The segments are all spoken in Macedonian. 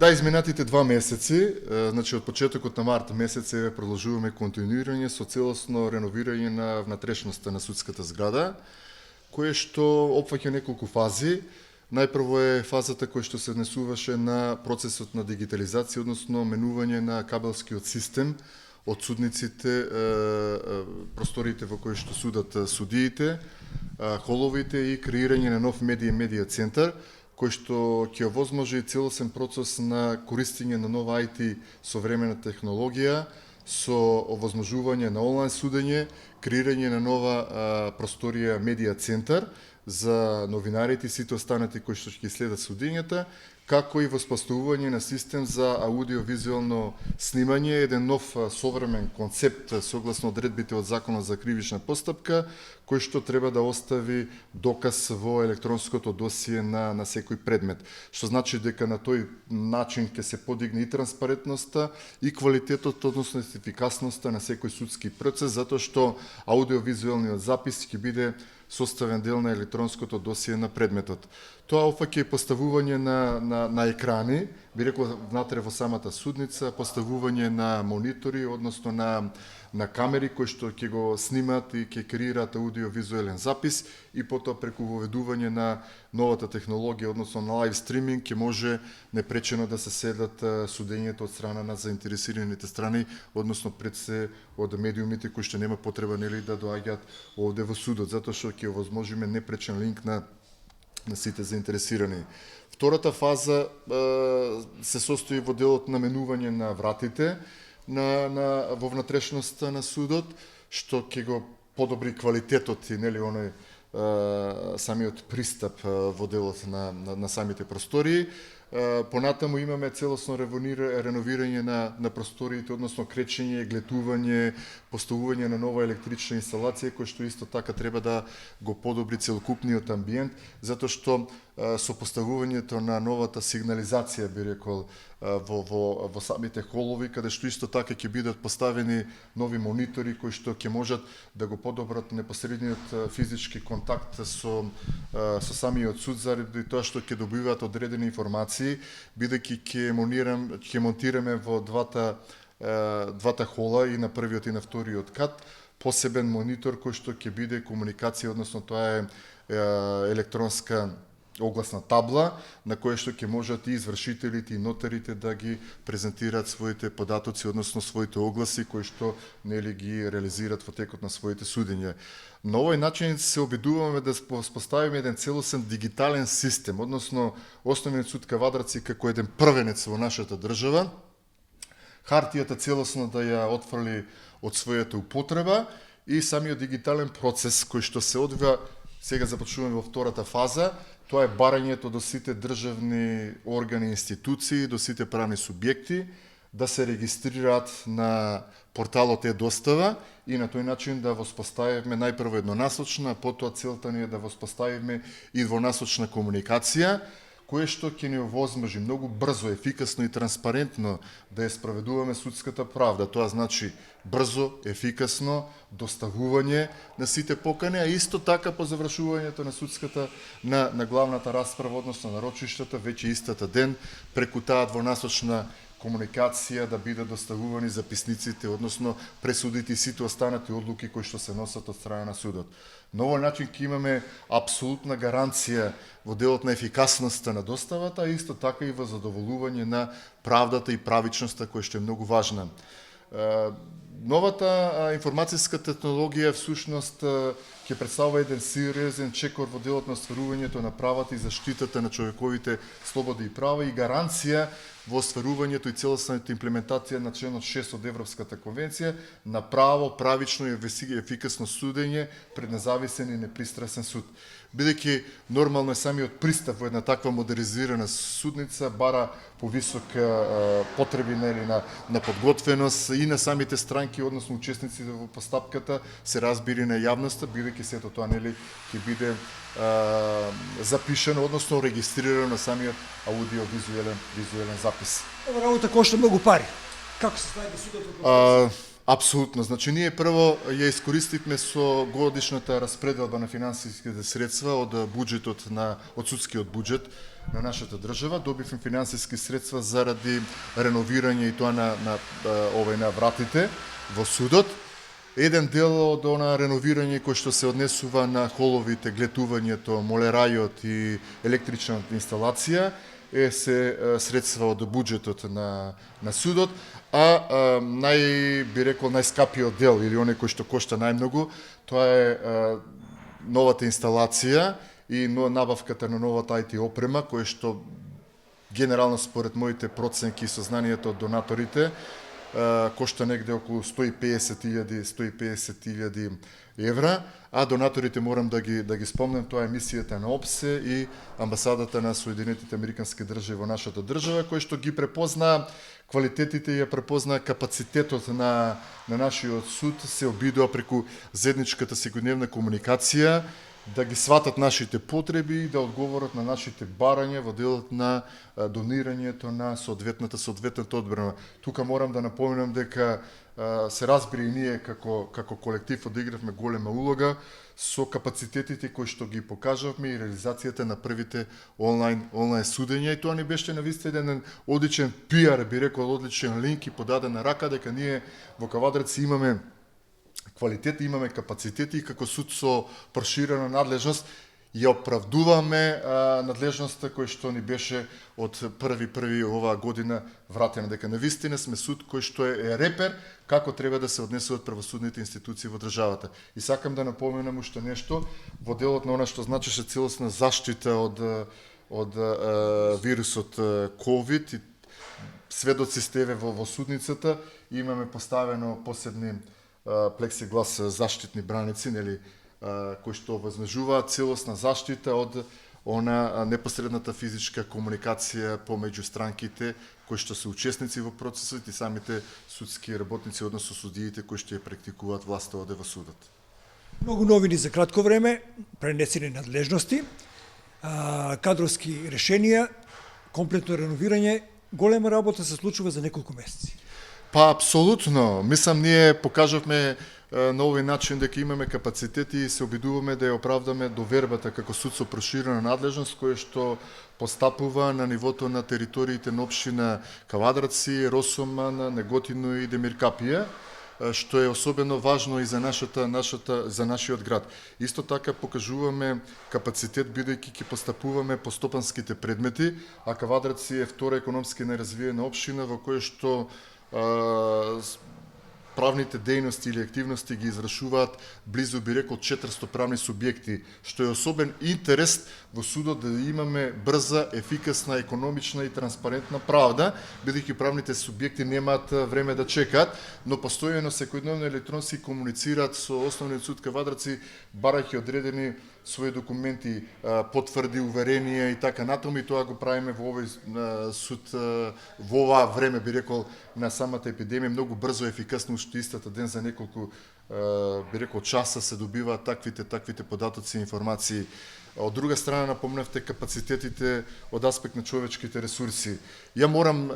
Да, изминатите 2 месеци, значи од почетокот на март месец продолжуваме континуирање со целосно реновирање на внатрешноста на судската зграда, кое што опфаќа неколку фази. Најпрво е фазата која што се однесуваше на процесот на дигитализација, односно менување на кабелскиот систем од судниците, просториите во кои што судат судиите, холовите и креирање на нов медија центар, кој што ќе овозможи целосен процес на користење на нова IT современа технологија, со овозможување на онлайн судење, креирање на нова просторија медија центар за новинарите и сите останати кои што ќе следат судењата, како и воспоставување на систем за аудиовизуелно снимање, еден нов современ концепт согласно одредбите од Законот за кривична постапка, кој што треба да остави доказ во електронското досие на секој предмет. Што значи дека на тој начин ќе се подигне и транспарентноста, и квалитетот, односно ефикасноста на секој судски процес, затоа што аудиовизуелниот запис ќе биде составен дел на електронското досие на предметот. Тоа опфаќа и поставување на екрани, би рекол внатре во самата судница, поставување на монитори, односно на камери кои што ќе го снимат и ќе креираат аудиовизуелен запис, и потоа преку воведување на новата технологија, односно на лайв стриминг, ќе може непречено да се следат судењето од страна на заинтересираните страни, односно пред се од медиумите кои што нема потреба нели да доаѓаат овде во судот, затоа што ќе овозможиме непречен линк на сите заинтересирани. Втората фаза се состои во делот на менување на вратите во внатрешноста на судот, што ќе го подобри квалитетот и нели оној самиот пристап во делот на самите простории. Понатаму имаме целосно реновирање на просториите, односно кречење, гледување, поставување на нова електрична инсталација, која што исто така треба да го подобри целокупниот амбиент, затоа што со поставувањето на новата сигнализација, би рекол, во самите холови, каде што исто така ќе бидат поставени нови монитори кои што ќе можат да го подобрат непосредниот физички контакт со самиот суд, заради тоа што ќе добиваат одредени информации, бидејќи ќе монтираме во двата хола, и на првиот и на вториот кат, посебен монитор кој што ќе биде комуникација, односно тоа е електронска огласна табла, на која што ќе можат и извршителите и нотарите да ги презентираат своите податоци, односно своите огласи кои што нели ги реализираат во текот на своите судења. На овој начин се обидуваме да поставиме еден целосен дигитален систем, односно Основниот суд Кавадарци како еден првенец во нашата држава, хартијата целосно да ја отфрли од својата употреба, и самиот дигитален процес кој што се одвива, сега започнуваме во втората фаза. Тоа е барањето до сите државни органи и институции, до сите правни субјекти, да се регистрираат на порталот Е-достава и на тој начин да воспоставиме најпрво еднонасочна, потоа целта ни е да воспоставиме и двонасочна комуникација, кое што ќе ни овозможи многу брзо, ефикасно и транспарентно да ја спроведуваме судската правда. Тоа значи брзо, ефикасно доставување на сите покани, а исто така по завршувањето на судската на главната расправа, односно на рочиштата, веќе истата ден преку таа двонасочна комуникација да бидат доставувани записниците, односно пресудите и сите останати одлуки кои што се носат од страна на судот. На овој начин ќе имаме апсолутна гаранција во делот на ефикасноста на доставата, а исто така и во задоволување на правдата и правичноста, која што е многу важна. Новата информацијска технологија всушност ќе представува еден сериозен чекор во делот на остварувањето на правата и заштитата на човековите слободи и права, и гаранција во остварувањето и целосната имплементација на членот 6 од Европската конвенција на право, правично и ефикасно судење пред независен и непристрасен суд. Бидејќи нормално е самиот пристап во една таква модернизирана судница бара повисок потреби на подготвеност и на самите странки, односно учесниците во постапката, се разбира на јавноста, бидејќи сето тоа нели ќе биде запишено, односно регистрирано на самиот аудиовизуелен запис. Ова работа кошта многу пари. Како се најде судот во процесот? Апсолутно. Значи ние прво ја искористивме со годишната распределба на финансиските средства од буџетот од судскиот буџет на нашата држава. Добивме финансиски средства заради реновирање и тоа на вратите во судот. Еден дел од она реновирање кој што се однесува на холовите, глетувањето, молерајот и електричната инсталација се средства од буџетот на судот, а најскапиот дел или оној кој што кошта најмногу, тоа е новата инсталација и набавката на новата IT опрема, која што генерално според моите проценки и сознанието од донаторите кошта негде околу 150.000 евра, а донаторите морам да ги спомнем, тоа е мисијата на ОПСЕ и амбасадата на Соединетите Американски држави во нашата држава, кој што ги препозна квалитетите и ја препозна капацитетот на нашиот суд, се обидува преку заедничката секојдневна комуникација да ги сватат нашите потреби и да одговорат на нашите барања во делот на донирањето на соодветната одбрана. Тука морам да напоменам дека се разбира и ние како колектив одигравме голема улога со капацитетите кои што ги покажавме и реализацијата на првите онлайн судења, и тоа ни беше навистина еден одличен пиар, би рекол одличен линк и подадена рака дека ние во Кавадарци имаме квалитет, имаме капацитети и како суд со проширена надлежност ја оправдуваме надлежноста која што ни беше од први оваа година вратена, дека навистина сме суд кој што е репер како треба да се однесуваат правосудните институции во државата. И сакам да напоменам уште нешто во делот на она што значеше целосна заштита од вирусот COVID и сведоци сте во судницата, имаме поставено посебни плексиглас заштитни браници, нели, кои што возмежуваат целосна заштита од она непосредната физичка комуникација помеѓу странките кои што се учесници во процесот и самите судски работници, односно судиите кои што ја практикуваат власта оде во судот. Многу новини за кратко време, пренесени надлежности, кадровски решенија, комплетно реновирање, голема работа се случува за неколку месеци. Па, апсолутно. Мислам, ние покажавме на овој начин дека имаме капацитети и се обидуваме да ја оправдаме довербата како суд со проширена надлежност, која што постапува на нивото на териториите на општина Кавадарци, Росоман, Неготино и Демиркапија, што е особено важно и за нашиот град. Исто така покажуваме капацитет бидејќи ќе постапуваме по стопанските предмети, а Кавадарци е втора економски најразвиена општина во која што правните дејности или активности ги извршуваат близу, би рекол, 400 правни субјекти, што е особен интерес во судот да имаме брза, ефикасна, економична и транспарентна правда, бидејќи правните субјекти немаат време да чекаат, но постојано секојдневно електронски комуницираат со Основниот суд Кавадарци, барајќи одредени своји документи, потврди, уверенија и така натаму, и тоа го правиме во овој суд во оваа време, би рекол, на самата епидемија, многу брзо и ефикасно, што истата ден за неколку, би рекол, часа се добиваат таквите податоци и информации. Од друга страна, напомнавте капацитетите од аспект на човечките ресурси. Ја морам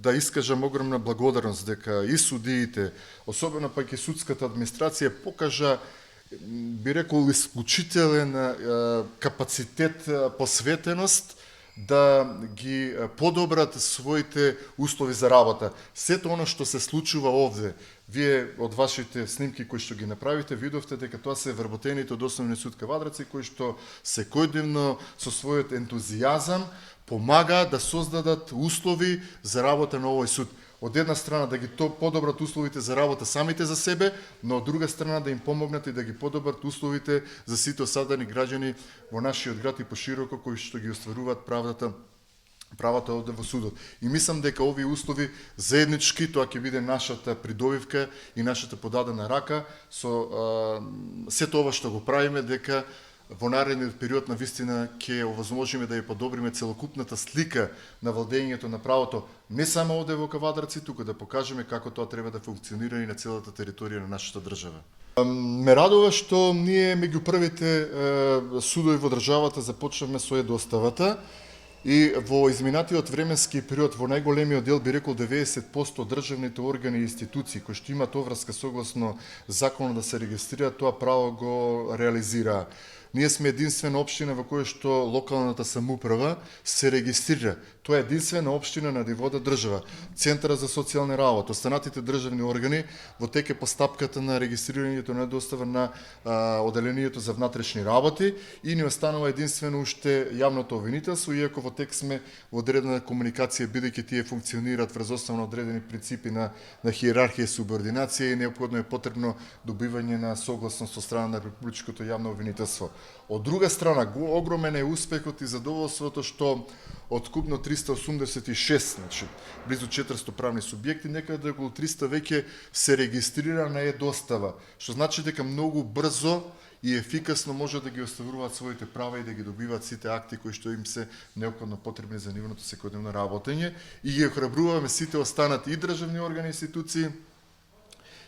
да искажам огромна благодарност дека и судиите, особено пак и судската администрација, покажа, би рекол, исклучителен капацитет, посветеност да ги подобрат своите услови за работа. Сето оно што се случува овде, вие од вашите снимки кои што ги направите, видовте дека тоа се вработените од Основниот суд Кавадарци кои што секојдневно со својот ентузијазам помагаат да создадат услови за работа на овој суд. Од една страна да ги подобрат условите за работа самите за себе, но од друга страна да им помогнат и да ги подобрат условите за сите осадени граѓани во нашиот град и пошироко кои што ги остваруваат правата оде во судот. И мислам дека овие услови заеднички, тоа ќе биде нашата придобивка и нашата подадена рака со сето ова што го правиме, дека во наредниот период на вистина ќе овозможиме да ја подобриме целокупната слика на владењето на правото не само овде во Кавадарци, туку да покажеме како тоа треба да функционира и на целата територија на нашата држава. Ме радува што ние меѓу првите судови во државата започнавме со доставата И во изминатиот временски период, во најголемиот дел, би рекол 90% државните органи и институции кои што имаат оврска согласно законот да се регистрираат, тоа право го реализираа. Ние сме единствена општина во која што локалната самоуправа се регистрира. Тоа е единствена општина на ниво држава. Центарот за социјални работи, останатите државни органи во тек е постапката на регистрирањето на достава на оделението за внатрешни работи и ни останува единствено уште јавното обвинителство, иако во тек сме во одредена комуникација, бидејќи тие функционираат врз основно одредени принципи на хиерархија и субординација и неопходно е потребно добивање на согласност од страна на републичкото јавно обвинителство. Од друга страна, огромен е успехот и задоволството што од купно 386, значи близу 400 правни субјекти, некаде околу 300 веќе се регистрира на е-достава, што значи дека многу брзо и ефикасно може да ги оставуваат своите права и да ги добиваат сите акти кои што им се неопходно потребни за нивното секојдневно работење и ги охрабруваме сите останати и државни органи и институции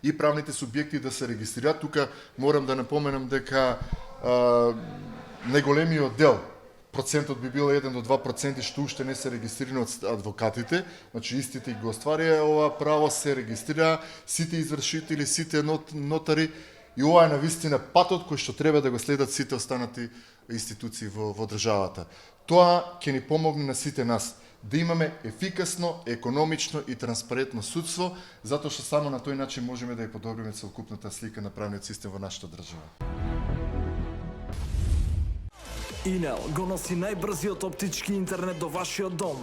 и правните субјекти да се регистрираат. Тука морам да напоменам дека најголемиот дел, процентот би бил 1 до 2% што уште не се регистрирани од адвокатите, значи истите го остварија ова право, се регистрира сите извршители, сите нотари и ова е навистина патот кој што треба да го следат сите останати институции во државата. Тоа ќе ни помогне на сите нас да имаме ефикасно, економично и транспарентно судство, затоа што само на тој начин можеме да ја подобриме целокупната слика на правниот систем во нашата држава. Инел го носи најбрзиот оптички интернет до вашиот дом.